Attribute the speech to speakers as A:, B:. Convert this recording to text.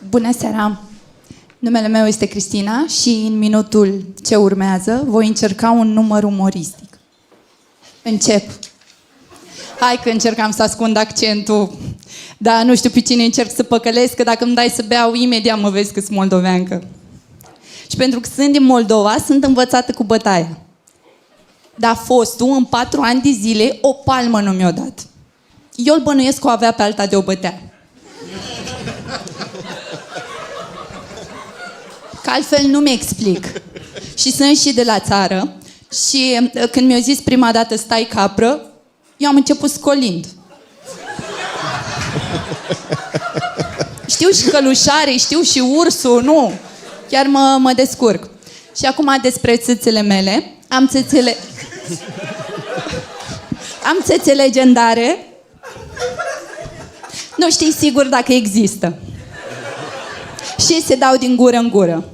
A: Bună seara! Numele meu este Cristina și în minutul ce urmează voi încerca un număr umoristic. Încep. Hai că încercam să ascund accentul, dar nu știu pe cine încerc să păcălesc, că dacă îmi dai să beau, imediat mă vezi că sunt moldoveancă. Și pentru că sunt din Moldova, sunt învățată cu bătaia. Dar fostul, în 4 ani de zile, o palmă nu mi-o dat. Eu îl bănuiesc că o avea pe alta de o bătea. Că altfel nu-mi explic. Și sunt și de la țară. Și când mi-a zis prima dată stai capră, eu am început scolind. Știu și călușare, știu și ursul, nu. Chiar mă descurc. Și acum despre țâțele mele. Am țâțe legendare. Nu știi sigur dacă există. Și se dau din gură în gură.